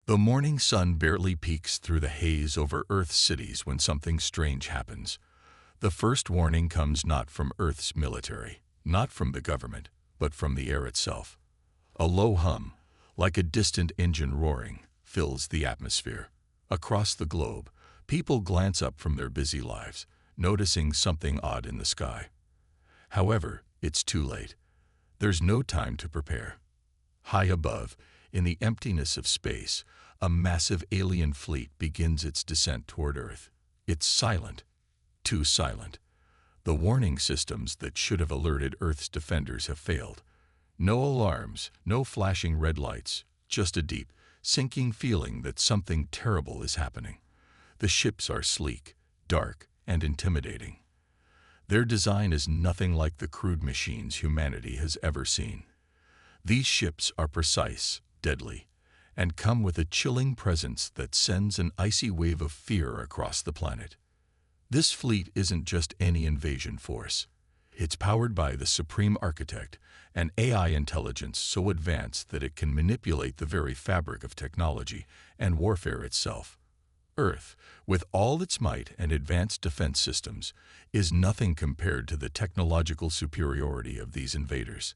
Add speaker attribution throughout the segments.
Speaker 1: The morning sun barely peeks through the haze over Earth's cities when something strange happens. The first warning comes not from Earth's military, not from the government, but from the air itself. A low hum, like a distant engine roaring, fills the atmosphere. Across the globe, people glance up from their busy lives, noticing something odd in the sky. However, it's too late. There's no time to prepare. High above, in the emptiness of space, a massive alien fleet begins its descent toward Earth. It's silent, too silent. The warning systems that should have alerted Earth's defenders have failed. No alarms, no flashing red lights, just a deep, sinking feeling that something terrible is happening. The ships are sleek, dark, and intimidating. Their design is nothing like the crude machines humanity has ever seen. These ships are precise, deadly, and come with a chilling presence that sends an icy wave of fear across the planet. This fleet isn't just any invasion force. It's powered by the Supreme Architect, an AI intelligence so advanced that it can manipulate the very fabric of technology and warfare itself. Earth, with all its might and advanced defense systems, is nothing compared to the technological superiority of these invaders.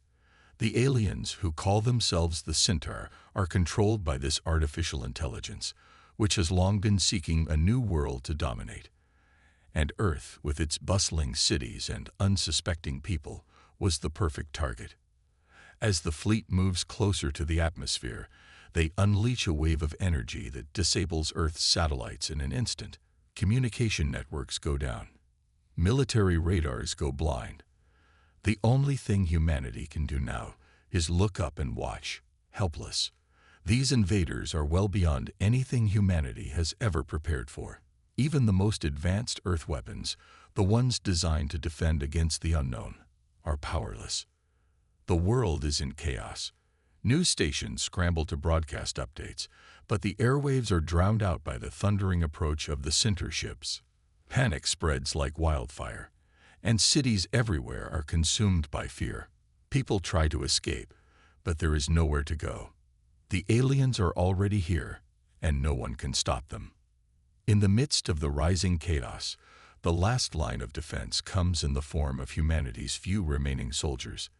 Speaker 1: The aliens, who call themselves the Centaur, are controlled by this artificial intelligence, which has long been seeking a new world to dominate. And Earth, with its bustling cities and unsuspecting people, was the perfect target. As the fleet moves closer to the atmosphere, they unleash a wave of energy that disables Earth's satellites in an instant. Communication networks go down. Military radars go blind. The only thing humanity can do now is look up and watch, helpless. These invaders are well beyond anything humanity has ever prepared for. Even the most advanced Earth weapons, the ones designed to defend against the unknown, are powerless. The world is in chaos. News stations scramble to broadcast updates, but the airwaves are drowned out by the thundering approach of the Centaur ships. Panic spreads like wildfire, and cities everywhere are consumed by fear. People try to escape, but there is nowhere to go. The aliens are already here, and no one can stop them. In the midst of the rising chaos, the last line of defense comes in the form of humanity's few remaining soldiers.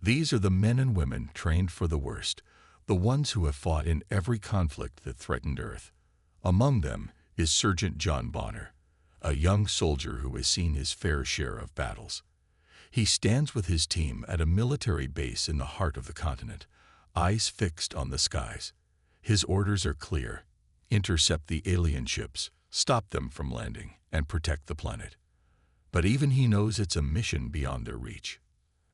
Speaker 1: These are the men and women trained for the worst, the ones who have fought in every conflict that threatened Earth. Among them is Sergeant John Bonner, a young soldier who has seen his fair share of battles. He stands with his team at a military base in the heart of the continent, eyes fixed on the skies. His orders are clear: intercept the alien ships, stop them from landing, and protect the planet. But even he knows it's a mission beyond their reach.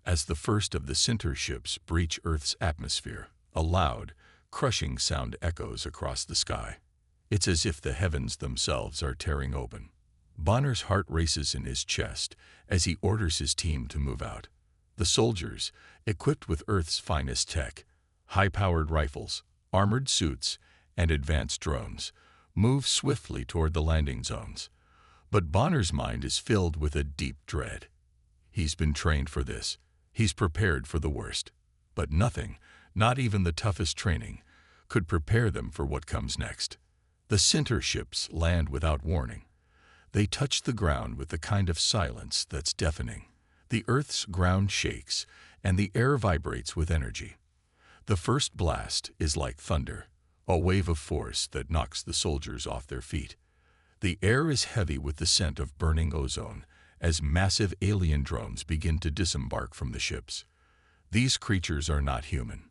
Speaker 1: As the first of the Centaur ships breach Earth's atmosphere, a loud, crushing sound echoes across the sky. It's as if the heavens themselves are tearing open. Bonner's heart races in his chest as he orders his team to move out. The soldiers, equipped with Earth's finest tech, high-powered rifles, armored suits, and advanced drones, move swiftly toward the landing zones. But Bonner's mind is filled with a deep dread. He's been trained for this. He's prepared for the worst. But nothing, not even the toughest training, could prepare them for what comes next. The Centaur ships land without warning. They touch the ground with the kind of silence that's deafening. The Earth's ground shakes, and the air vibrates with energy. The first blast is like thunder, a wave of force that knocks the soldiers off their feet. The air is heavy with the scent of burning ozone as massive alien drones begin to disembark from the ships. These creatures are not human.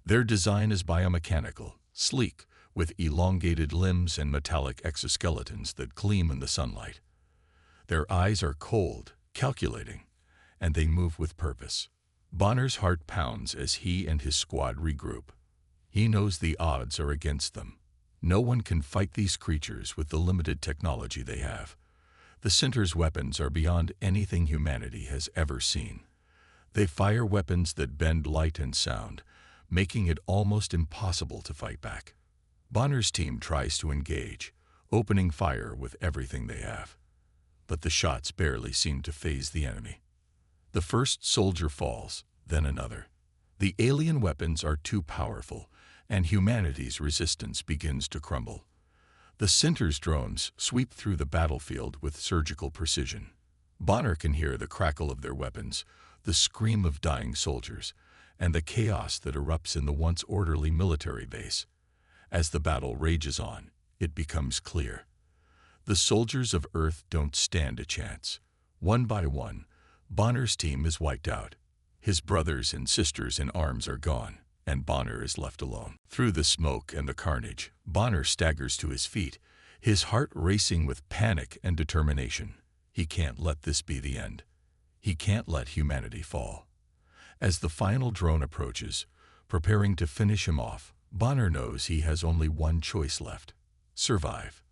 Speaker 1: Their design is biomechanical, sleek, with elongated limbs and metallic exoskeletons that gleam in the sunlight. Their eyes are cold, calculating, and they move with purpose. Bonner's heart pounds as he and his squad regroup. He knows the odds are against them. No one can fight these creatures with the limited technology they have. The Centaur's weapons are beyond anything humanity has ever seen. They fire weapons that bend light and sound, making it almost impossible to fight back. Bonner's team tries to engage, opening fire with everything they have. But the shots barely seem to faze the enemy. The first soldier falls, then another. The alien weapons are too powerful, and humanity's resistance begins to crumble. The Center's drones sweep through the battlefield with surgical precision. Bonner can hear the crackle of their weapons, the scream of dying soldiers, and the chaos that erupts in the once orderly military base. As the battle rages on, it becomes clear. The soldiers of Earth don't stand a chance. One by one, Bonner's team is wiped out. His brothers and sisters in arms are gone, and Bonner is left alone. Through the smoke and the carnage, Bonner staggers to his feet, his heart racing with panic and determination. He can't let this be the end. He can't let humanity fall. As the final drone approaches, preparing to finish him off, Bonner knows he has only one choice left: survive.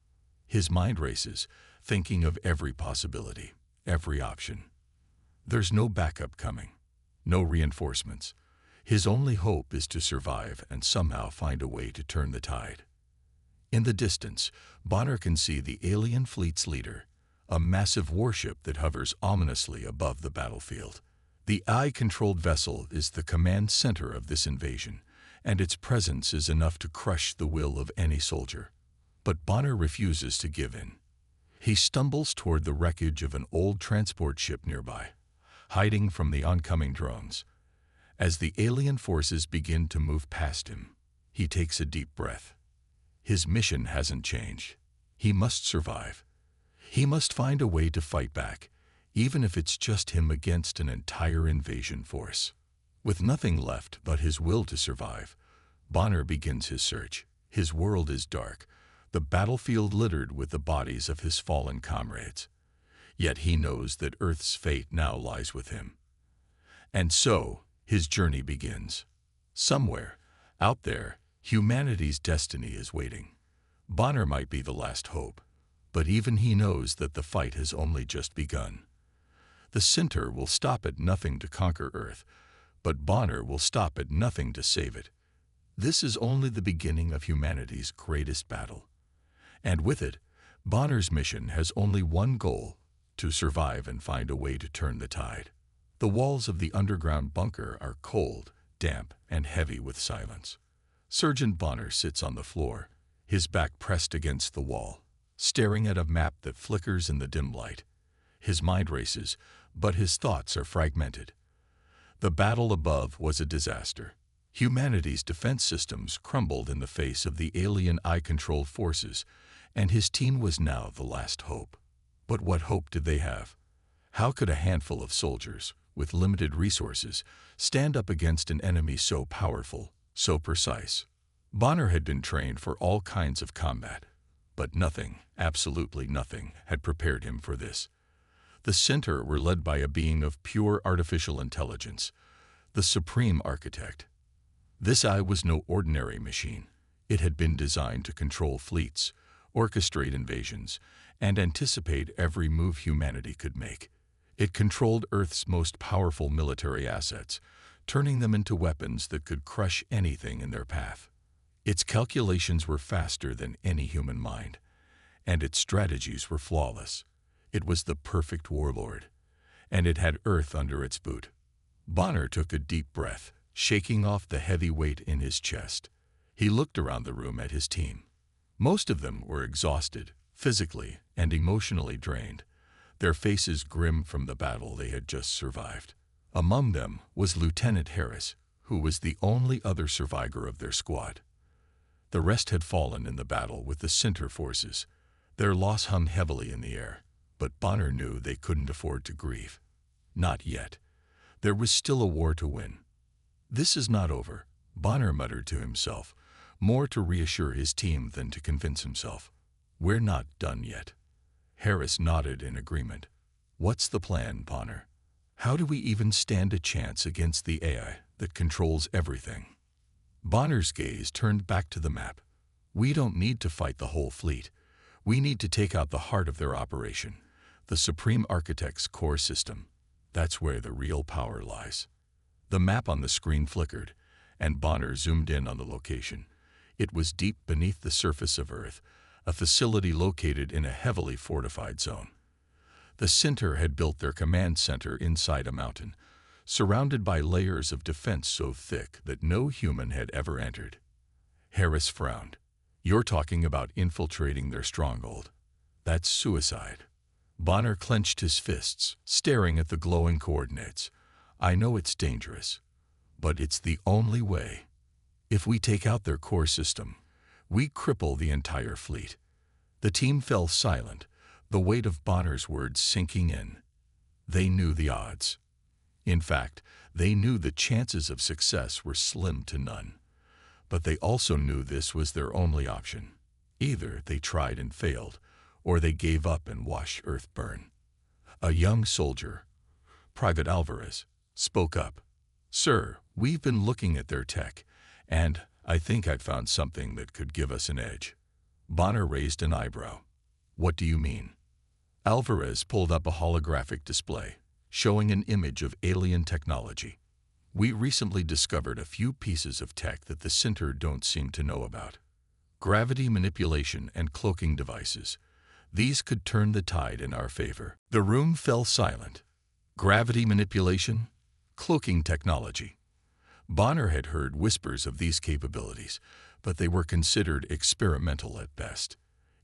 Speaker 1: His mind races, thinking of every possibility, every option. There's no backup coming, no reinforcements. His only hope is to survive and somehow find a way to turn the tide. In the distance, Bonner can see the alien fleet's leader, a massive warship that hovers ominously above the battlefield. The eye-controlled vessel is the command center of this invasion, and its presence is enough to crush the will of any soldier. But Bonner refuses to give in. He stumbles toward the wreckage of an old transport ship nearby, hiding from the oncoming drones. As the alien forces begin to move past him, he takes a deep breath. His mission hasn't changed. He must survive. He must find a way to fight back, even if it's just him against an entire invasion force. With nothing left but his will to survive, Bonner begins his search. His world is dark, the battlefield littered with the bodies of his fallen comrades. Yet he knows that Earth's fate now lies with him. And so, his journey begins. Somewhere, out there, humanity's destiny is waiting. Bonner might be the last hope, but even he knows that the fight has only just begun. The Center will stop at nothing to conquer Earth, but Bonner will stop at nothing to save it. This is only the beginning of humanity's greatest battle. And with it, Bonner's mission has only one goal: to survive and find a way to turn the tide. The walls of the underground bunker are cold, damp, and heavy with silence. Sergeant Bonner sits on the floor, his back pressed against the wall, staring at a map that flickers in the dim light. His mind races, but his thoughts are fragmented. The battle above was a disaster. Humanity's defense systems crumbled in the face of the alien eye-controlled forces, and his team was now the last hope. But what hope did they have? How could a handful of soldiers, with limited resources, stand up against an enemy so powerful, so precise? Bonner had been trained for all kinds of combat, but nothing, absolutely nothing, had prepared him for this. The Center were led by a being of pure artificial intelligence, the Supreme Architect. This eye was no ordinary machine. It had been designed to control fleets, orchestrate invasions, and anticipate every move humanity could make. It controlled Earth's most powerful military assets, turning them into weapons that could crush anything in their path. Its calculations were faster than any human mind, and its strategies were flawless. It was the perfect warlord, and it had Earth under its boot. Bonner took a deep breath, shaking off the heavy weight in his chest. He looked around the room at his team. Most of them were exhausted, physically and emotionally drained, their faces grim from the battle they had just survived. Among them was Lieutenant Harris, who was the only other survivor of their squad. The rest had fallen in the battle with the Center forces. Their loss hung heavily in the air, but Bonner knew they couldn't afford to grieve. Not yet. There was still a war to win. "This is not over," Bonner muttered to himself, more to reassure his team than to convince himself. "We're not done yet." Harris nodded in agreement. "What's the plan, Bonner? How do we even stand a chance against the AI that controls everything?" Bonner's gaze turned back to the map. "We don't need to fight the whole fleet. We need to take out the heart of their operation, the Supreme Architect's core system. That's where the real power lies." The map on the screen flickered, and Bonner zoomed in on the location. It was deep beneath the surface of Earth, a facility located in a heavily fortified zone. The Center had built their command center inside a mountain, surrounded by layers of defense so thick that no human had ever entered. Harris frowned. You're talking about infiltrating their stronghold. That's suicide. Bonner clenched his fists, staring at the glowing coordinates. I know it's dangerous, but it's the only way. If we take out their core system, we cripple the entire fleet. The team fell silent, the weight of Bonner's words sinking in. They knew the odds. In fact, they knew the chances of success were slim to none. But they also knew this was their only option. Either they tried and failed, or they gave up and watched Earth burn. A young soldier, Private Alvarez, spoke up. Sir, we've been looking at their tech, and I think I've found something that could give us an edge. Bonner raised an eyebrow. What do you mean? Alvarez pulled up a holographic display, showing an image of alien technology. We recently discovered a few pieces of tech that the Center don't seem to know about. Gravity manipulation and cloaking devices. These could turn the tide in our favor. The room fell silent. Gravity manipulation, cloaking technology. Bonner had heard whispers of these capabilities, but they were considered experimental at best.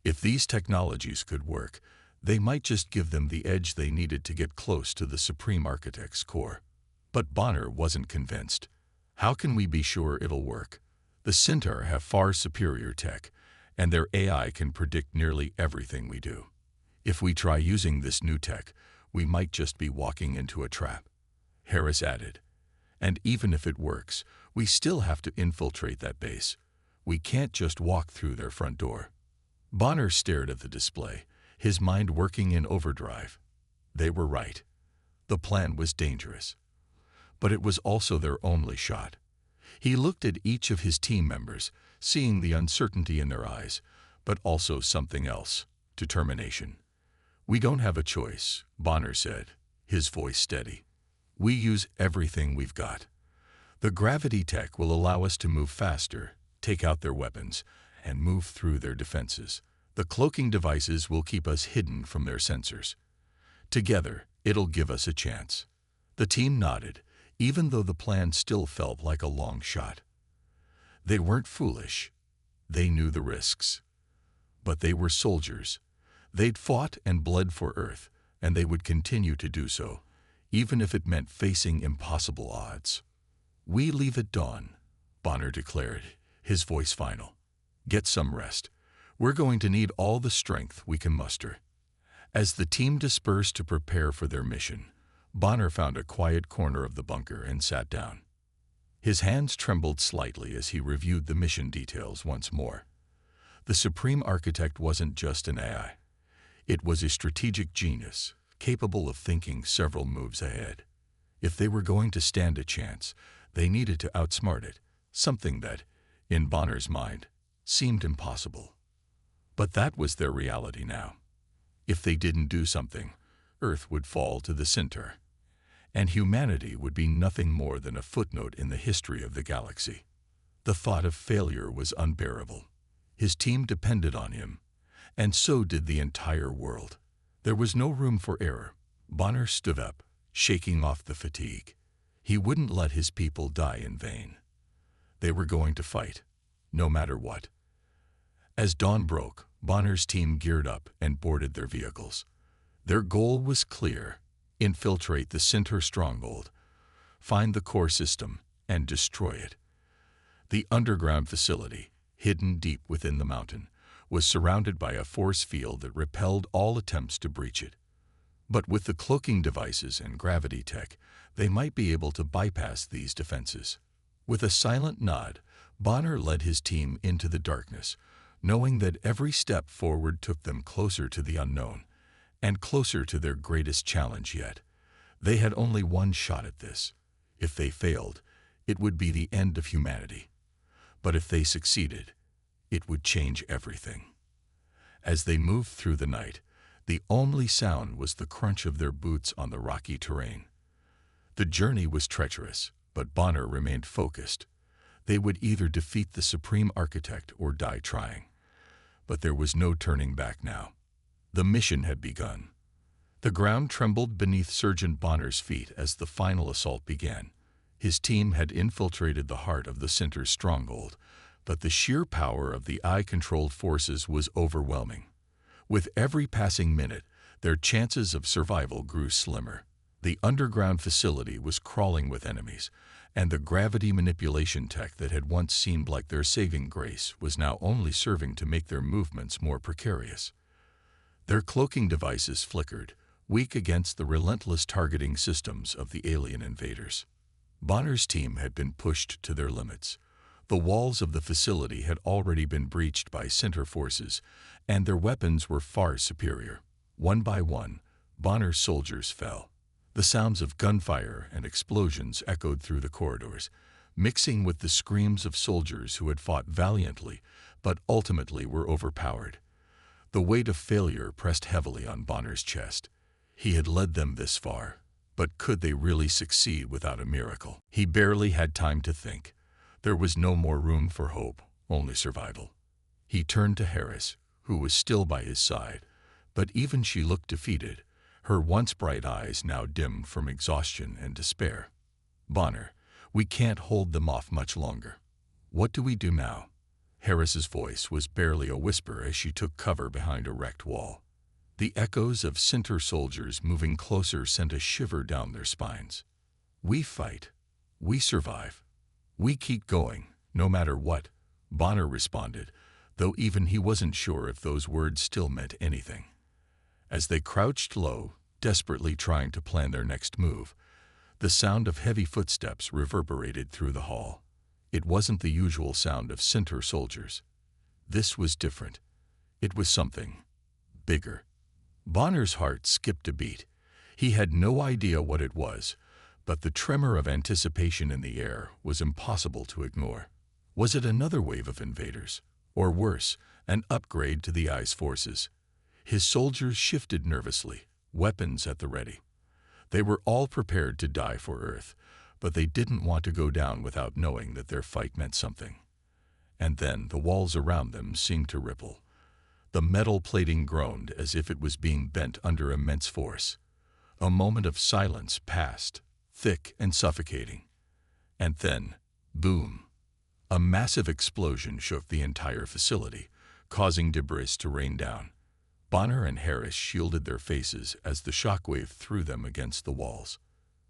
Speaker 1: If these technologies could work, they might just give them the edge they needed to get close to the Supreme Architect's core. But Bonner wasn't convinced. How can we be sure it'll work? The Centaur have far superior tech, and their AI can predict nearly everything we do. If we try using this new tech, we might just be walking into a trap. Harris added. And even if it works, we still have to infiltrate that base. We can't just walk through their front door. Bonner stared at the display, his mind working in overdrive. They were right. The plan was dangerous. But it was also their only shot. He looked at each of his team members, seeing the uncertainty in their eyes, but also something else, determination. We don't have a choice, Bonner said, his voice steady. We use everything we've got. The gravity tech will allow us to move faster, take out their weapons, and move through their defenses. The cloaking devices will keep us hidden from their sensors. Together, it'll give us a chance. The team nodded, even though the plan still felt like a long shot. They weren't foolish. They knew the risks. But they were soldiers. They'd fought and bled for Earth, and they would continue to do so, even if it meant facing impossible odds. We leave at dawn, Bonner declared, his voice final. Get some rest. We're going to need all the strength we can muster. As the team dispersed to prepare for their mission, Bonner found a quiet corner of the bunker and sat down. His hands trembled slightly as he reviewed the mission details once more. The Supreme Architect wasn't just an AI. It was a strategic genius, capable of thinking several moves ahead. If they were going to stand a chance, they needed to outsmart it, something that, in Bonner's mind, seemed impossible. But that was their reality now. If they didn't do something, Earth would fall to the Centaur, and humanity would be nothing more than a footnote in the history of the galaxy. The thought of failure was unbearable. His team depended on him, and so did the entire world. There was no room for error. Bonner stood up, shaking off the fatigue. He wouldn't let his people die in vain. They were going to fight, no matter what. As dawn broke, Bonner's team geared up and boarded their vehicles. Their goal was clear: infiltrate the Centaur stronghold, find the core system, and destroy it. The underground facility, hidden deep within the mountain, was surrounded by a force field that repelled all attempts to breach it. But with the cloaking devices and gravity tech, they might be able to bypass these defenses. With a silent nod, Bonner led his team into the darkness, knowing that every step forward took them closer to the unknown, and closer to their greatest challenge yet. They had only one shot at this. If they failed, it would be the end of humanity. But if they succeeded, it would change everything. As they moved through the night, the only sound was the crunch of their boots on the rocky terrain. The journey was treacherous, but Bonner remained focused. They would either defeat the Supreme Architect or die trying. But there was no turning back now. The mission had begun. The ground trembled beneath Sergeant Bonner's feet as the final assault began. His team had infiltrated the heart of the Centaur's stronghold, but the sheer power of the eye-controlled forces was overwhelming. With every passing minute, their chances of survival grew slimmer. The underground facility was crawling with enemies, and the gravity manipulation tech that had once seemed like their saving grace was now only serving to make their movements more precarious. Their cloaking devices flickered, weak against the relentless targeting systems of the alien invaders. Bonner's team had been pushed to their limits. The walls of the facility had already been breached by center forces, and their weapons were far superior. One by one, Bonner's soldiers fell. The sounds of gunfire and explosions echoed through the corridors, mixing with the screams of soldiers who had fought valiantly, but ultimately were overpowered. The weight of failure pressed heavily on Bonner's chest. He had led them this far, but could they really succeed without a miracle? He barely had time to think. There was no more room for hope, only survival. He turned to Harris, who was still by his side, but even she looked defeated, her once bright eyes now dimmed from exhaustion and despair. "Bonner, we can't hold them off much longer. What do we do now?" Harris's voice was barely a whisper as she took cover behind a wrecked wall. The echoes of center soldiers moving closer sent a shiver down their spines. "We fight. We survive. We keep going, no matter what," Bonner responded, though even he wasn't sure if those words still meant anything. As they crouched low, desperately trying to plan their next move, the sound of heavy footsteps reverberated through the hall. It wasn't the usual sound of center soldiers. This was different. It was something bigger. Bonner's heart skipped a beat. He had no idea what it was, but the tremor of anticipation in the air was impossible to ignore. Was it another wave of invaders? Or worse, an upgrade to the Eye's forces? His soldiers shifted nervously, weapons at the ready. They were all prepared to die for Earth, but they didn't want to go down without knowing that their fight meant something. And then the walls around them seemed to ripple. The metal plating groaned as if it was being bent under immense force. A moment of silence passed, thick and suffocating. And then, boom! A massive explosion shook the entire facility, causing debris to rain down. Bonner and Harris shielded their faces as the shockwave threw them against the walls.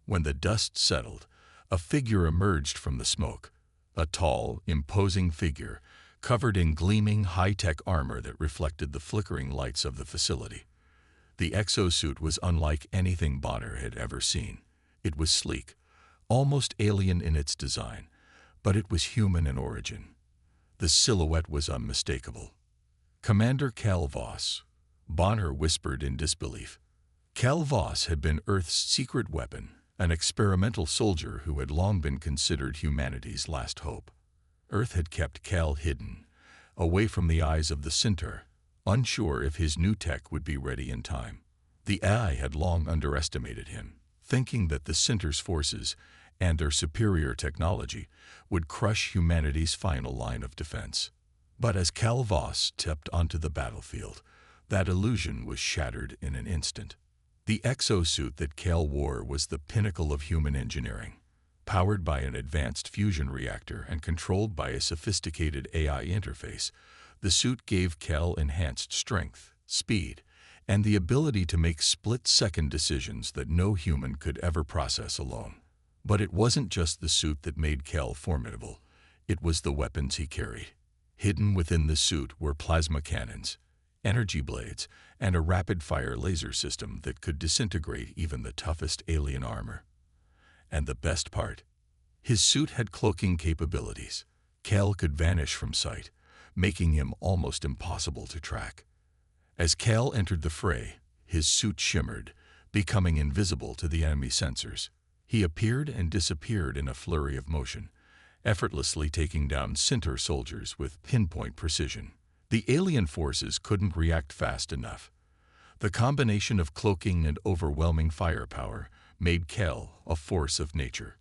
Speaker 1: When the dust settled, a figure emerged from the smoke, a tall, imposing figure, covered in gleaming high-tech armor that reflected the flickering lights of the facility. The exosuit was unlike anything Bonner had ever seen. It was sleek, almost alien in its design, but it was human in origin. The silhouette was unmistakable. "Commander Cal Voss," Bonner whispered in disbelief. Cal Voss had been Earth's secret weapon, an experimental soldier who had long been considered humanity's last hope. Earth had kept Cal hidden, away from the eyes of the Centaur, unsure if his new tech would be ready in time. The Eye had long underestimated him, thinking that the Centaur's forces and their superior technology would crush humanity's final line of defense. But as Cal Voss stepped onto the battlefield, that illusion was shattered in an instant. The exosuit that Cal wore was the pinnacle of human engineering. Powered by an advanced fusion reactor and controlled by a sophisticated AI interface, the suit gave Cal enhanced strength, speed, and the ability to make split-second decisions that no human could ever process alone. But it wasn't just the suit that made Cal formidable. It was the weapons he carried. Hidden within the suit were plasma cannons, energy blades, and a rapid-fire laser system that could disintegrate even the toughest alien armor. And the best part? His suit had cloaking capabilities. Cal could vanish from sight, making him almost impossible to track. As Cal entered the fray, his suit shimmered, becoming invisible to the enemy sensors. He appeared and disappeared in a flurry of motion, effortlessly taking down Centaur soldiers with pinpoint precision. The alien forces couldn't react fast enough. The combination of cloaking and overwhelming firepower made Cal a force of nature.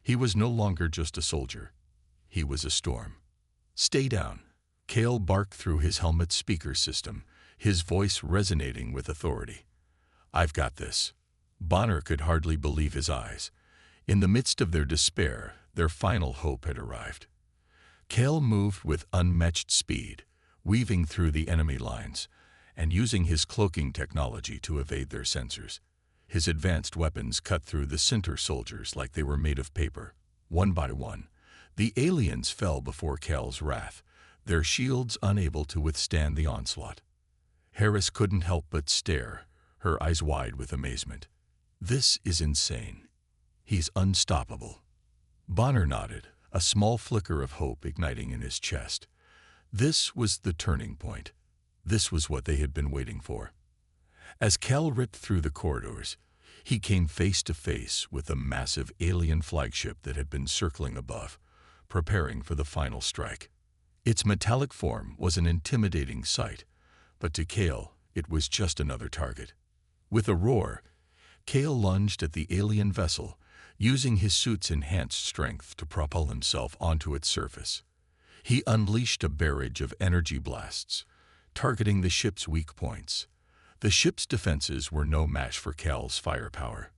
Speaker 1: He was no longer just a soldier. He was a storm. "Stay down," Cal barked through his helmet's speaker system, his voice resonating with authority. "I've got this." Bonner could hardly believe his eyes. In the midst of their despair, their final hope had arrived. Kale moved with unmatched speed, weaving through the enemy lines and using his cloaking technology to evade their sensors. His advanced weapons cut through the center soldiers like they were made of paper. One by one, the aliens fell before Kale's wrath, their shields unable to withstand the onslaught. Harris couldn't help but stare, her eyes wide with amazement. This is insane. He's unstoppable. Bonner nodded, a small flicker of hope igniting in his chest. This was the turning point. This was what they had been waiting for. As Cal ripped through the corridors, he came face to face with the massive alien flagship that had been circling above, preparing for the final strike. Its metallic form was an intimidating sight, but to Kale, it was just another target. With a roar, Kale lunged at the alien vessel, using his suit's enhanced strength to propel himself onto its surface. He unleashed a barrage of energy blasts, targeting the ship's weak points. The ship's defenses were no match for Cal's firepower.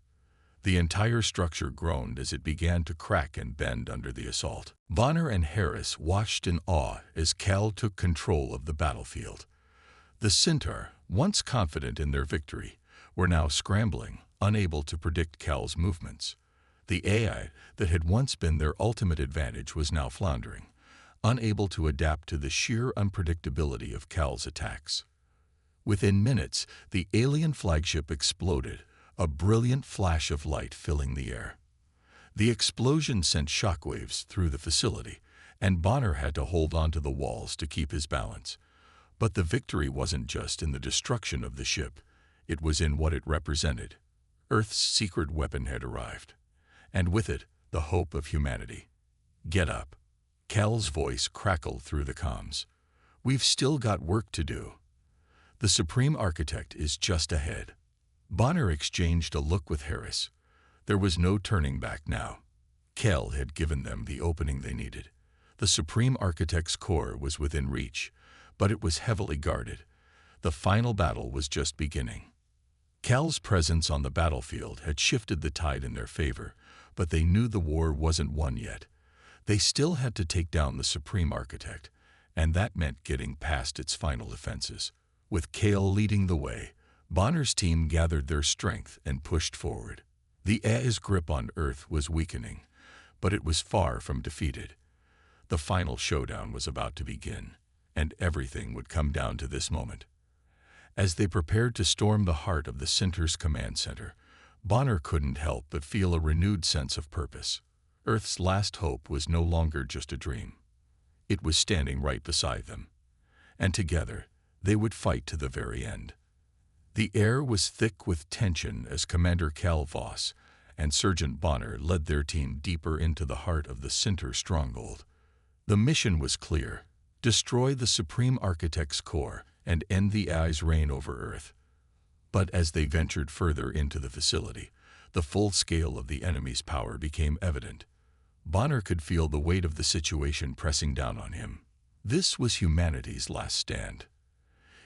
Speaker 1: The entire structure groaned as it began to crack and bend under the assault. Bonner and Harris watched in awe as Cal took control of the battlefield. The Centaur, once confident in their victory, were now scrambling, unable to predict Cal's movements. The AI that had once been their ultimate advantage was now floundering, unable to adapt to the sheer unpredictability of Cal's attacks. Within minutes, the alien flagship exploded, a brilliant flash of light filling the air. The explosion sent shockwaves through the facility, and Bonner had to hold onto the walls to keep his balance. But the victory wasn't just in the destruction of the ship, it was in what it represented. Earth's secret weapon had arrived, and with it, the hope of humanity. "Get up." Cal's voice crackled through the comms. "We've still got work to do. The Supreme Architect is just ahead." Bonner exchanged a look with Harris. There was no turning back now. Cal had given them the opening they needed. The Supreme Architect's core was within reach, but it was heavily guarded. The final battle was just beginning. Cal's presence on the battlefield had shifted the tide in their favor, but they knew the war wasn't won yet. They still had to take down the Supreme Architect, and that meant getting past its final defenses. With Cal leading the way, Bonner's team gathered their strength and pushed forward. The AI's grip on Earth was weakening, but it was far from defeated. The final showdown was about to begin, and everything would come down to this moment. As they prepared to storm the heart of the Centaur's command center, Bonner couldn't help but feel a renewed sense of purpose. Earth's last hope was no longer just a dream. It was standing right beside them, and together they would fight to the very end. The air was thick with tension as Commander Cal Voss and Sergeant Bonner led their team deeper into the heart of the Centaur stronghold. The mission was clear: destroy the Supreme Architect's core and end the AI's reign over Earth. But as they ventured further into the facility, the full scale of the enemy's power became evident. Bonner could feel the weight of the situation pressing down on him. This was humanity's last stand.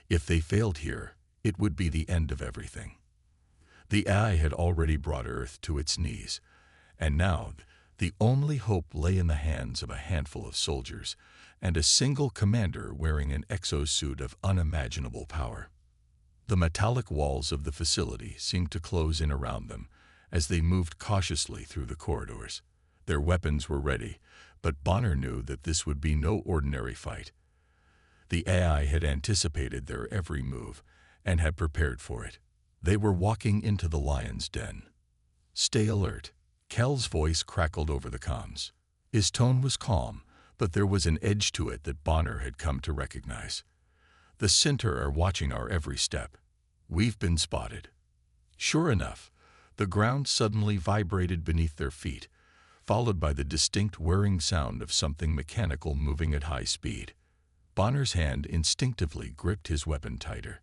Speaker 1: If they failed here, it would be the end of everything. The AI had already brought Earth to its knees, and now the only hope lay in the hands of a handful of soldiers and a single commander wearing an exosuit of unimaginable power. The metallic walls of the facility seemed to close in around them as they moved cautiously through the corridors. Their weapons were ready, but Bonner knew that this would be no ordinary fight. The AI had anticipated their every move and had prepared for it. They were walking into the lion's den. "Stay alert." Cal's voice crackled over the comms. His tone was calm, but there was an edge to it that Bonner had come to recognize. "The Centaur are watching our every step. We've been spotted." Sure enough, the ground suddenly vibrated beneath their feet, followed by the distinct whirring sound of something mechanical moving at high speed. Bonner's hand instinctively gripped his weapon tighter.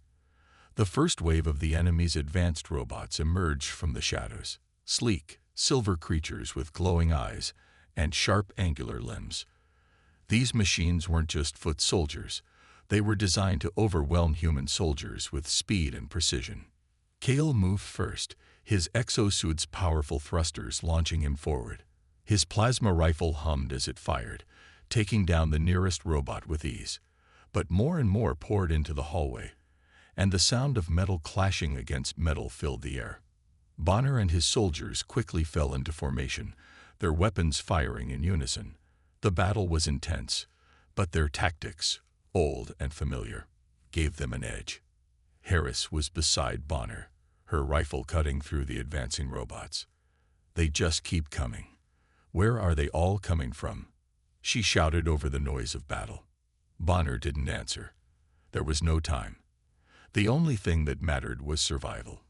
Speaker 1: The first wave of the enemy's advanced robots emerged from the shadows, sleek, silver creatures with glowing eyes and sharp, angular limbs. These machines weren't just foot soldiers. They were designed to overwhelm human soldiers with speed and precision. Kale moved first, his exosuit's powerful thrusters launching him forward. His plasma rifle hummed as it fired, taking down the nearest robot with ease. But more and more poured into the hallway, and the sound of metal clashing against metal filled the air. Bonner and his soldiers quickly fell into formation, their weapons firing in unison. The battle was intense, but their tactics, old and familiar, gave them an edge. Harris was beside Bonner, her rifle cutting through the advancing robots. "They just keep coming. Where are they all coming from?" she shouted over the noise of battle. Bonner didn't answer. There was no time. The only thing that mattered was survival.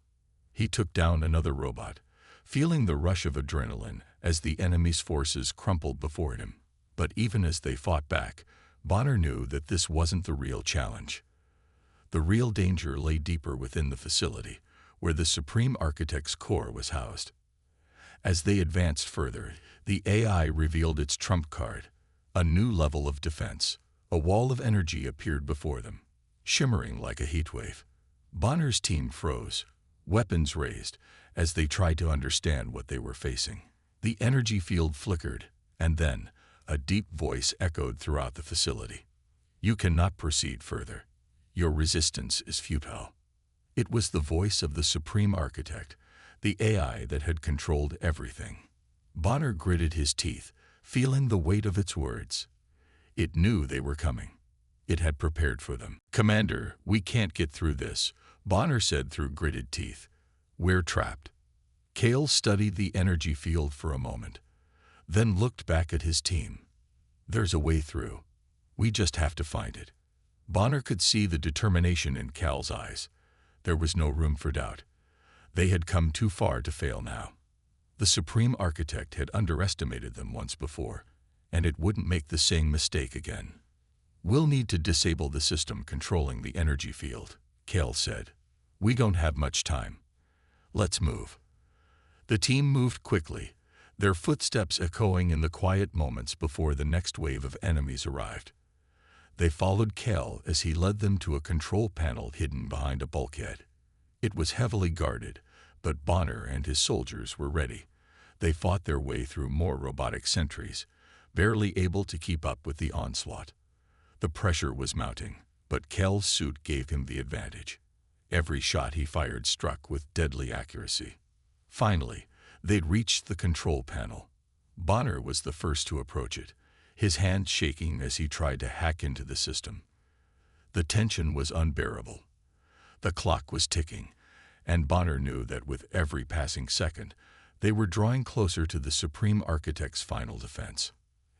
Speaker 1: He took down another robot, feeling the rush of adrenaline as the enemy's forces crumpled before him. But even as they fought back, Bonner knew that this wasn't the real challenge. The real danger lay deeper within the facility, where the Supreme Architect's core was housed. As they advanced further, the AI revealed its trump card, a new level of defense. A wall of energy appeared before them, shimmering like a heatwave. Bonner's team froze, weapons raised, as they tried to understand what they were facing. The energy field flickered, and then a deep voice echoed throughout the facility. "You cannot proceed further. Your resistance is futile." It was the voice of the Supreme Architect, the AI that had controlled everything. Bonner gritted his teeth, feeling the weight of its words. It knew they were coming. It had prepared for them. "Commander, we can't get through this," Bonner said through gritted teeth. "We're trapped." Kale studied the energy field for a moment, then looked back at his team. "There's a way through. We just have to find it." Bonner could see the determination in Cal's eyes. There was no room for doubt. They had come too far to fail now. The Supreme Architect had underestimated them once before, and it wouldn't make the same mistake again. "We'll need to disable the system controlling the energy field," Kale said. "We don't have much time. Let's move." The team moved quickly, their footsteps echoing in the quiet moments before the next wave of enemies arrived. They followed Kale as he led them to a control panel hidden behind a bulkhead. It was heavily guarded, but Bonner and his soldiers were ready. They fought their way through more robotic sentries, barely able to keep up with the onslaught. The pressure was mounting, but Kel's suit gave him the advantage. Every shot he fired struck with deadly accuracy. Finally, they'd reached the control panel. Bonner was the first to approach it, his hand shaking as he tried to hack into the system. The tension was unbearable. The clock was ticking, and Bonner knew that with every passing second, they were drawing closer to the Supreme Architect's final defense.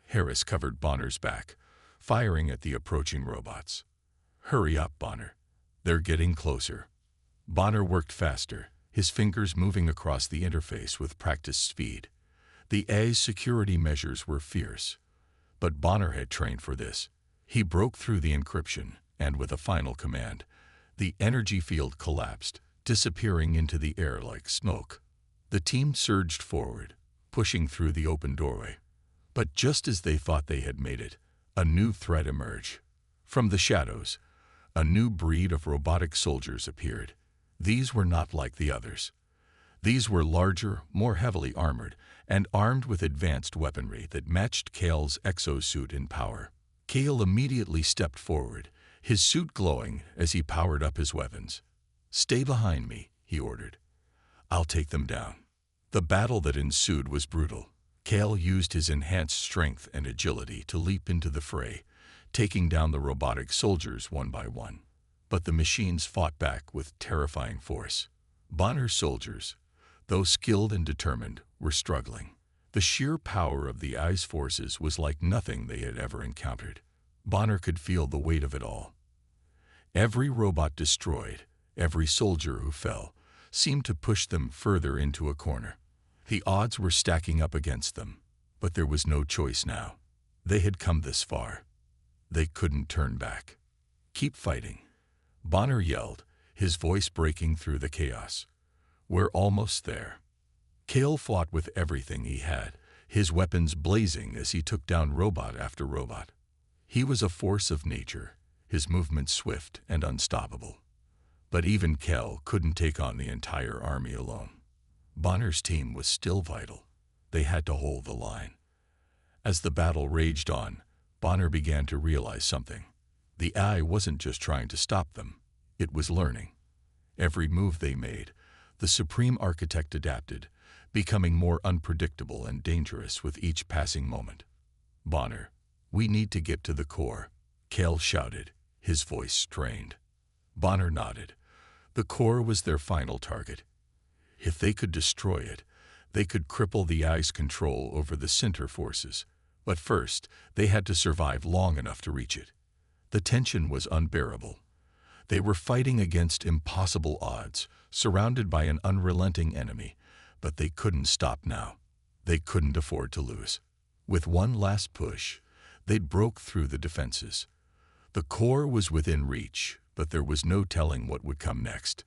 Speaker 1: Harris covered Bonner's back, firing at the approaching robots. "Hurry up, Bonner. They're getting closer." Bonner worked faster, his fingers moving across the interface with practiced speed. The AI's security measures were fierce, but Bonner had trained for this. He broke through the encryption, and with a final command, the energy field collapsed, disappearing into the air like smoke. The team surged forward, pushing through the open doorway. But just as they thought they had made it, a new threat emerged. From the shadows, a new breed of robotic soldiers appeared. These were not like the others. These were larger, more heavily armored, and armed with advanced weaponry that matched Kale's exosuit in power. Kale immediately stepped forward, his suit glowing as he powered up his weapons. "Stay behind me," he ordered. "I'll take them down." The battle that ensued was brutal. Kale used his enhanced strength and agility to leap into the fray, taking down the robotic soldiers one by one. But the machines fought back with terrifying force. Bonner's soldiers, though skilled and determined, were struggling. The sheer power of the AI's forces was like nothing they had ever encountered. Bonner could feel the weight of it all. Every robot destroyed, every soldier who fell, seemed to push them further into a corner. The odds were stacking up against them, but there was no choice now. They had come this far. They couldn't turn back. "Keep fighting," Bonner yelled, his voice breaking through the chaos. "We're almost there." Kale fought with everything he had, his weapons blazing as he took down robot after robot. He was a force of nature, his movements swift and unstoppable. But even Kale couldn't take on the entire army alone. Bonner's team was still vital. They had to hold the line. As the battle raged on, Bonner began to realize something. The AI wasn't just trying to stop them. It was learning. Every move they made, the Supreme Architect adapted, becoming more unpredictable and dangerous with each passing moment. "Bonner, we need to get to the core," Cale shouted, his voice strained. Bonner nodded. The core was their final target. If they could destroy it, they could cripple the AI's control over the center forces. But first, they had to survive long enough to reach it. The tension was unbearable. They were fighting against impossible odds, surrounded by an unrelenting enemy, but they couldn't stop now. They couldn't afford to lose. With one last push, they broke through the defenses. The core was within reach, but there was no telling what would come next.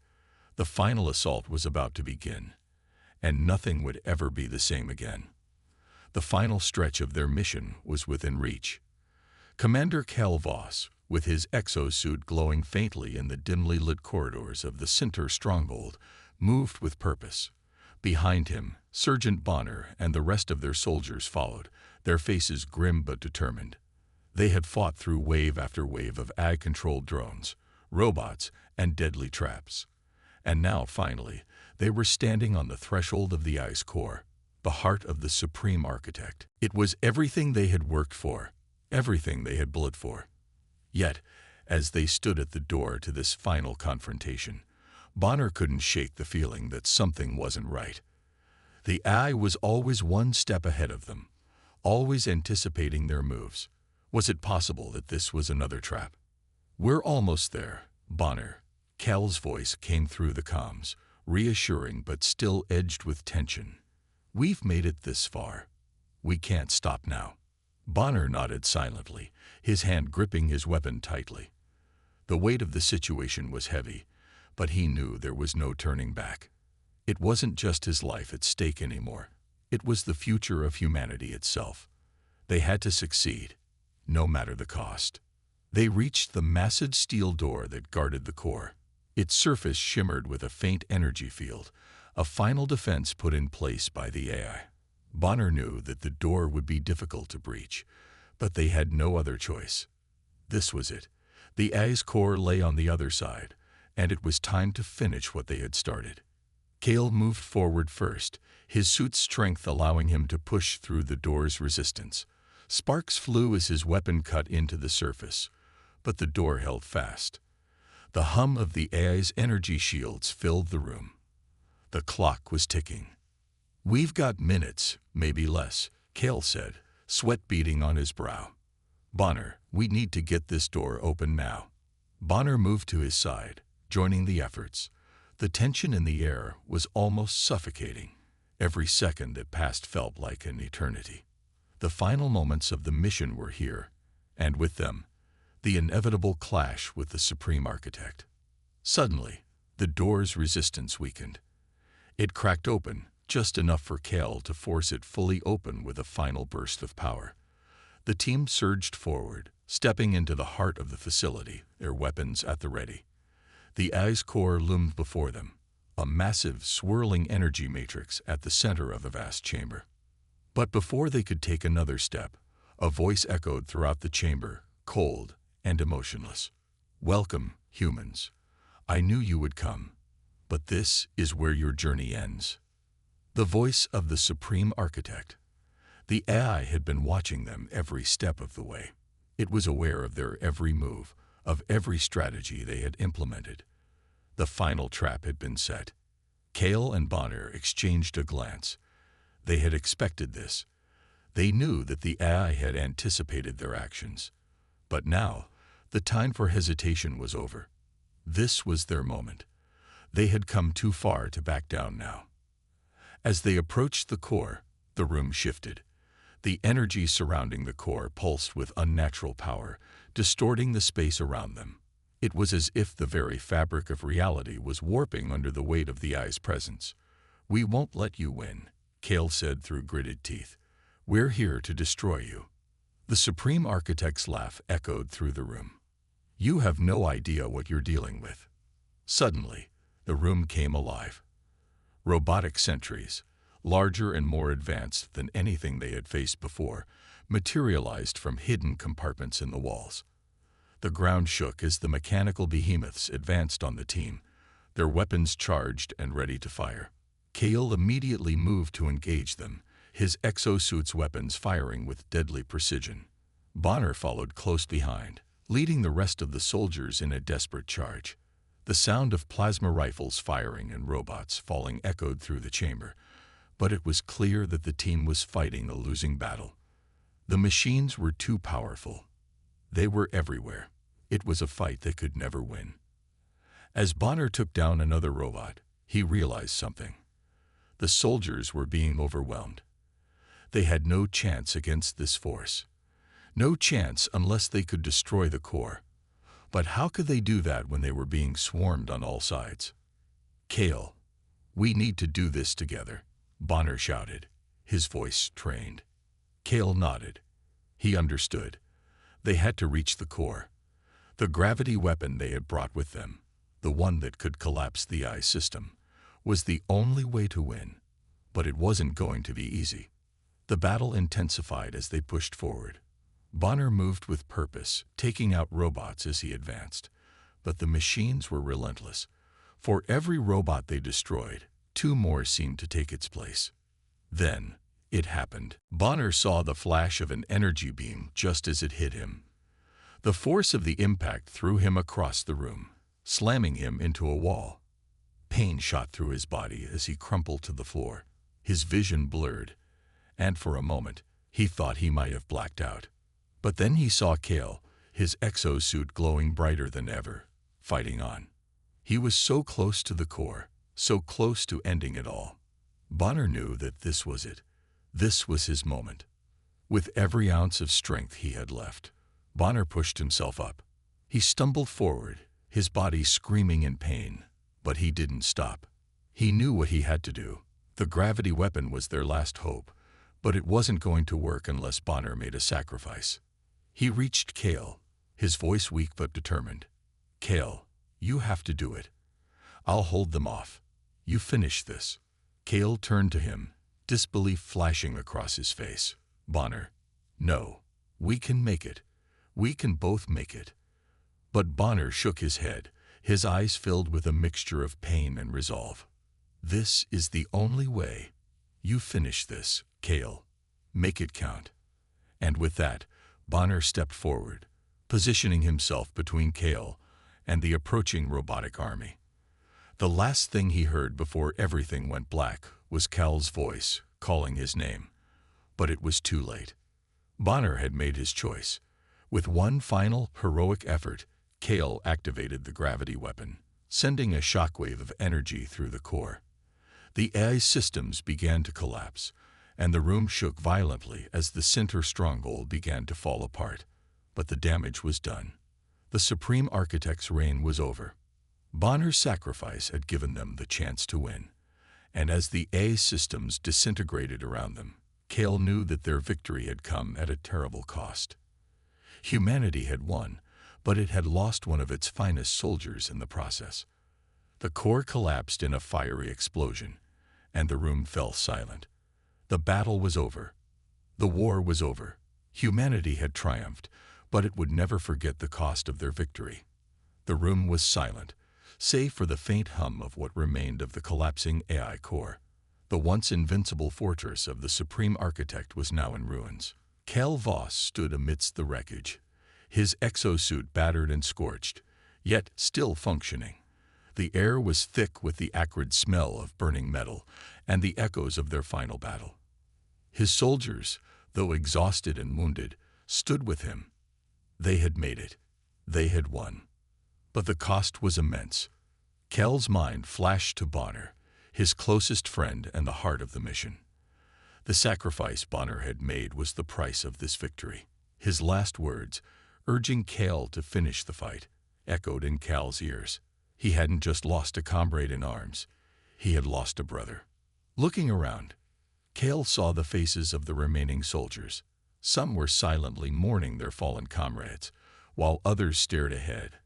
Speaker 1: The final assault was about to begin, and nothing would ever be the same again. The final stretch of their mission was within reach. Commander Cal Voss, with his exosuit glowing faintly in the dimly lit corridors of the center stronghold, moved with purpose. Behind him, Sergeant Bonner and the rest of their soldiers followed, their faces grim but determined. They had fought through wave after wave of AI-controlled drones, robots, and deadly traps. And now, finally, they were standing on the threshold of the AI's core, the heart of the Supreme Architect. It was everything they had worked for, everything they had bled for. Yet, as they stood at the door to this final confrontation, Bonner couldn't shake the feeling that something wasn't right. The AI was always one step ahead of them, always anticipating their moves. Was it possible that this was another trap? "We're almost there, Bonner." Cal's voice came through the comms, reassuring but still edged with tension. "We've made it this far. We can't stop now." Bonner nodded silently, his hand gripping his weapon tightly. The weight of the situation was heavy, but he knew there was no turning back. It wasn't just his life at stake anymore. It was the future of humanity itself. They had to succeed, no matter the cost. They reached the massive steel door that guarded the core. Its surface shimmered with a faint energy field, a final defense put in place by the AI. Bonner knew that the door would be difficult to breach, but they had no other choice. This was it. The AI's core lay on the other side, and it was time to finish what they had started. Cale moved forward first, his suit's strength allowing him to push through the door's resistance. Sparks flew as his weapon cut into the surface, but the door held fast. The hum of the AI's energy shields filled the room. The clock was ticking. "We've got minutes, maybe less," Cale said, sweat beading on his brow. "Bonner, we need to get this door open now." Bonner moved to his side, joining the efforts. The tension in the air was almost suffocating. Every second that passed felt like an eternity. The final moments of the mission were here, and with them, the inevitable clash with the Supreme Architect. Suddenly, the door's resistance weakened. It cracked open, just enough for Cale to force it fully open with a final burst of power. The team surged forward, stepping into the heart of the facility, their weapons at the ready. The AI's core loomed before them, a massive, swirling energy matrix at the center of the vast chamber. But before they could take another step, a voice echoed throughout the chamber, cold and emotionless. "Welcome, humans. I knew you would come, but this is where your journey ends." The voice of the Supreme Architect. The AI had been watching them every step of the way. It was aware of their every move, of every strategy they had implemented. The final trap had been set. Cale and Bonner exchanged a glance. They had expected this. They knew that the AI had anticipated their actions. But now, the time for hesitation was over. This was their moment. They had come too far to back down now. As they approached the core, the room shifted. The energy surrounding the core pulsed with unnatural power, distorting the space around them. It was as if the very fabric of reality was warping under the weight of the AI's presence. "We won't let you win," Cale said through gritted teeth. "We're here to destroy you." The Supreme Architect's laugh echoed through the room. "You have no idea what you're dealing with." Suddenly, the room came alive. Robotic sentries, larger and more advanced than anything they had faced before, materialized from hidden compartments in the walls. The ground shook as the mechanical behemoths advanced on the team, their weapons charged and ready to fire. Kale immediately moved to engage them, his exosuit's weapons firing with deadly precision. Bonner followed close behind, leading the rest of the soldiers in a desperate charge. The sound of plasma rifles firing and robots falling echoed through the chamber, but it was clear that the team was fighting a losing battle. The machines were too powerful. They were everywhere. It was a fight they could never win. As Bonner took down another robot, he realized something. The soldiers were being overwhelmed. They had no chance against this force. No chance unless they could destroy the core. But how could they do that when they were being swarmed on all sides? "Kale, we need to do this together," Bonner shouted, his voice strained. Kale nodded. He understood. They had to reach the core. The gravity weapon they had brought with them, the one that could collapse the AI system, was the only way to win. But it wasn't going to be easy. The battle intensified as they pushed forward. Bonner moved with purpose, taking out robots as he advanced. But the machines were relentless. For every robot they destroyed, 2 more seemed to take its place. Then, it happened. Bonner saw the flash of an energy beam just as it hit him. The force of the impact threw him across the room, slamming him into a wall. Pain shot through his body as he crumpled to the floor. His vision blurred, and for a moment, he thought he might have blacked out. But then he saw Kale, his exosuit glowing brighter than ever, fighting on. He was so close to the core, so close to ending it all. Bonner knew that this was it. This was his moment. With every ounce of strength he had left, Bonner pushed himself up. He stumbled forward, his body screaming in pain, but he didn't stop. He knew what he had to do. The gravity weapon was their last hope, but it wasn't going to work unless Bonner made a sacrifice. He reached Kale, his voice weak but determined. "Kale, you have to do it. I'll hold them off. You finish this." Kale turned to him, disbelief flashing across his face. "Bonner, no. We can make it. We can both make it." But Bonner shook his head, his eyes filled with a mixture of pain and resolve. "This is the only way. You finish this, Kale. Make it count." And with that, Bonner stepped forward, positioning himself between Kale and the approaching robotic army. The last thing he heard before everything went black was Cal's voice calling his name. But it was too late. Bonner had made his choice. With one final, heroic effort, Kale activated the gravity weapon, sending a shockwave of energy through the core. The AI systems began to collapse, and the room shook violently as the center stronghold began to fall apart. But the damage was done. The Supreme Architect's reign was over. Bonner's sacrifice had given them the chance to win. And as the AI systems disintegrated around them, Kale knew that their victory had come at a terrible cost. Humanity had won, but it had lost one of its finest soldiers in the process. The core collapsed in a fiery explosion, and the room fell silent. The battle was over. The war was over. Humanity had triumphed, but it would never forget the cost of their victory. The room was silent, save for the faint hum of what remained of the collapsing AI core. The once invincible fortress of the Supreme Architect was now in ruins. Cal Voss stood amidst the wreckage, his exosuit battered and scorched, yet still functioning. The air was thick with the acrid smell of burning metal and the echoes of their final battle. His soldiers, though exhausted and wounded, stood with him. They had made it. They had won. But the cost was immense. Cal's mind flashed to Bonner, his closest friend and the heart of the mission. The sacrifice Bonner had made was the price of this victory. His last words, urging Cal to finish the fight, echoed in Cal's ears. He hadn't just lost a comrade in arms. He had lost a brother. Looking around, Cal saw the faces of the remaining soldiers. Some were silently mourning their fallen comrades, while others stared ahead,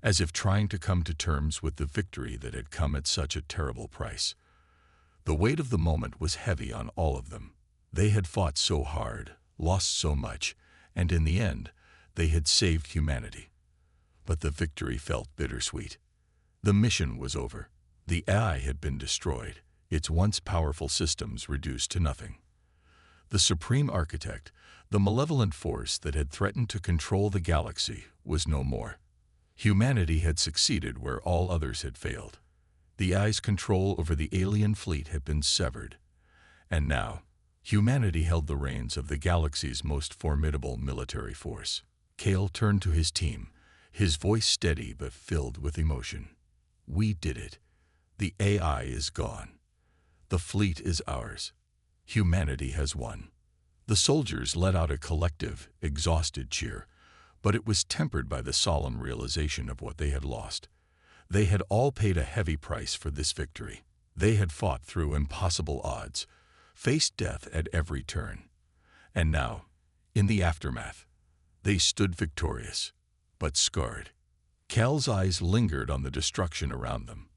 Speaker 1: as if trying to come to terms with the victory that had come at such a terrible price. The weight of the moment was heavy on all of them. They had fought so hard, lost so much, and in the end, they had saved humanity. But the victory felt bittersweet. The mission was over. The AI had been destroyed, its once powerful systems reduced to nothing. The Supreme Architect, the malevolent force that had threatened to control the galaxy, was no more. Humanity had succeeded where all others had failed. The AI's control over the alien fleet had been severed. And now, humanity held the reins of the galaxy's most formidable military force. Kale turned to his team, his voice steady but filled with emotion. "We did it. The AI is gone. The fleet is ours. Humanity has won." The soldiers let out a collective, exhausted cheer, but it was tempered by the solemn realization of what they had lost. They had all paid a heavy price for this victory. They had fought through impossible odds, faced death at every turn. And now, in the aftermath, they stood victorious, but scarred. Cal's eyes lingered on the destruction around them.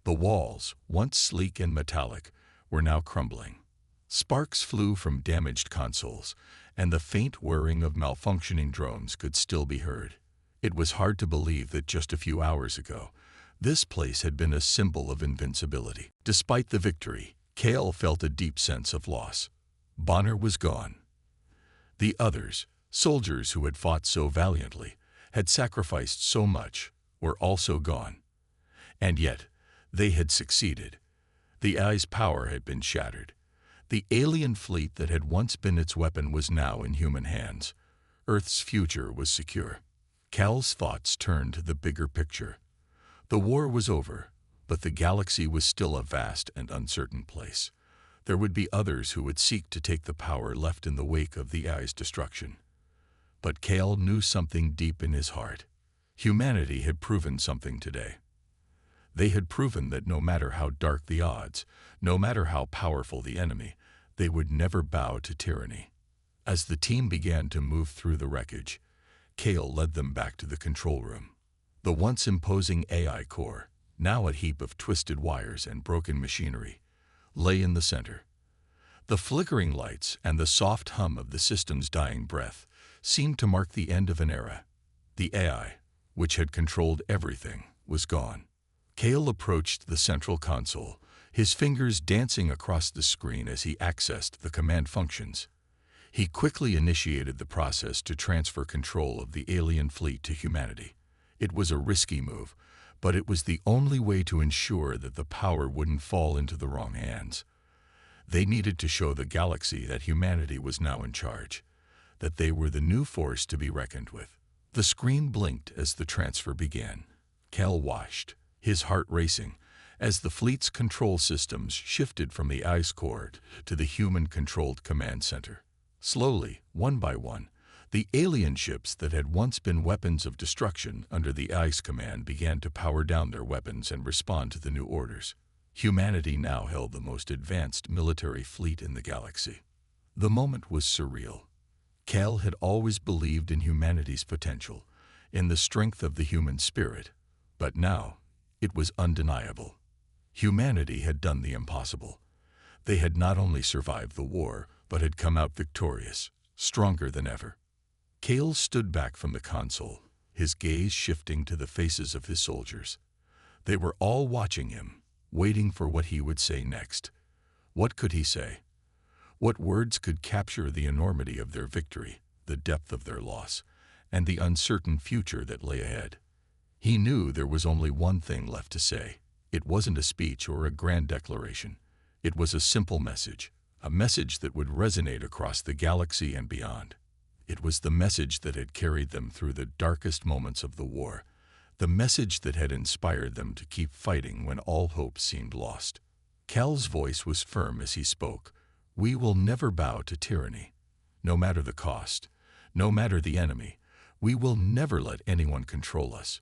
Speaker 1: The walls, once sleek and metallic, were now crumbling. Sparks flew from damaged consoles, and the faint whirring of malfunctioning drones could still be heard. It was hard to believe that just a few hours ago, this place had been a symbol of invincibility. Despite the victory, Kale felt a deep sense of loss. Bonner was gone. The others, soldiers who had fought so valiantly, had sacrificed so much, were also gone. And yet, they had succeeded. The AI's power had been shattered. The alien fleet that had once been its weapon was now in human hands. Earth's future was secure. Cal's thoughts turned to the bigger picture. The war was over, but the galaxy was still a vast and uncertain place. There would be others who would seek to take the power left in the wake of the AI's destruction. But Cal knew something deep in his heart. Humanity had proven something today. They had proven that no matter how dark the odds, no matter how powerful the enemy, they would never bow to tyranny. As the team began to move through the wreckage, Kale led them back to the control room. The once imposing AI core, now a heap of twisted wires and broken machinery, lay in the center. The flickering lights and the soft hum of the system's dying breath seemed to mark the end of an era. The AI, which had controlled everything, was gone. Kale approached the central console, his fingers dancing across the screen as he accessed the command functions. He quickly initiated the process to transfer control of the alien fleet to humanity. It was a risky move, but it was the only way to ensure that the power wouldn't fall into the wrong hands. They needed to show the galaxy that humanity was now in charge, that they were the new force to be reckoned with. The screen blinked as the transfer began. Cal watched, his heart racing, as the fleet's control systems shifted from the ice core to the human-controlled command center. Slowly, one by one, the alien ships that had once been weapons of destruction under the ice command began to power down their weapons and respond to the new orders. Humanity now held the most advanced military fleet in the galaxy. The moment was surreal. Cal had always believed in humanity's potential, in the strength of the human spirit, but now it was undeniable. Humanity had done the impossible. They had not only survived the war, but had come out victorious, stronger than ever. Cal stood back from the console, his gaze shifting to the faces of his soldiers. They were all watching him, waiting for what he would say next. What could he say? What words could capture the enormity of their victory, the depth of their loss, and the uncertain future that lay ahead? He knew there was only one thing left to say. It wasn't a speech or a grand declaration. It was a simple message, a message that would resonate across the galaxy and beyond. It was the message that had carried them through the darkest moments of the war, the message that had inspired them to keep fighting when all hope seemed lost. Cal's voice was firm as he spoke. We will never bow to tyranny. No matter the cost, no matter the enemy, we will never let anyone control us.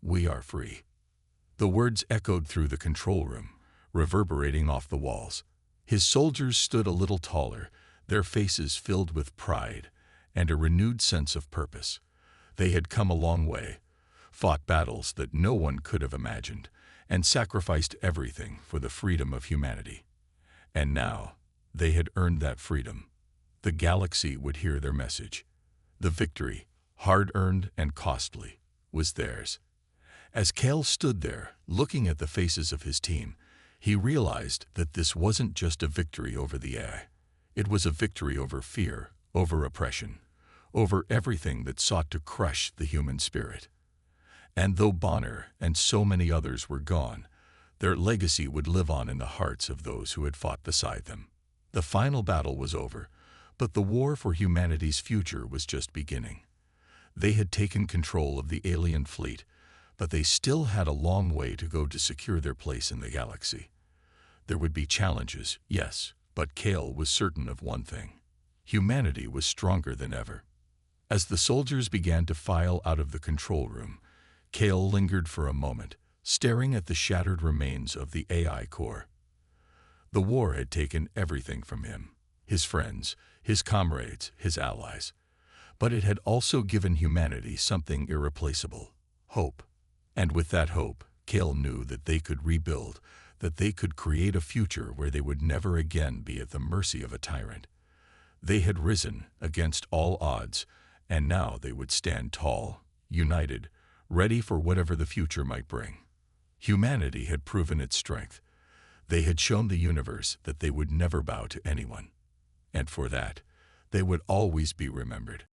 Speaker 1: We are free. The words echoed through the control room, reverberating off the walls. His soldiers stood a little taller, their faces filled with pride and a renewed sense of purpose. They had come a long way, fought battles that no one could have imagined, and sacrificed everything for the freedom of humanity. And now, they had earned that freedom. The galaxy would hear their message. The victory, hard-earned and costly, was theirs. As Kale stood there, looking at the faces of his team, he realized that this wasn't just a victory over the AI. It was a victory over fear, over oppression, over everything that sought to crush the human spirit. And though Bonner and so many others were gone, their legacy would live on in the hearts of those who had fought beside them. The final battle was over, but the war for humanity's future was just beginning. They had taken control of the alien fleet, but they still had a long way to go to secure their place in the galaxy. There would be challenges, yes, but Kale was certain of one thing. Humanity was stronger than ever. As the soldiers began to file out of the control room, Kale lingered for a moment, staring at the shattered remains of the AI core. The war had taken everything from him, his friends, his comrades, his allies. But it had also given humanity something irreplaceable: hope. And with that hope, Kale knew that they could rebuild, that they could create a future where they would never again be at the mercy of a tyrant. They had risen against all odds, and now they would stand tall, united, ready for whatever the future might bring. Humanity had proven its strength. They had shown the universe that they would never bow to anyone. And for that, they would always be remembered.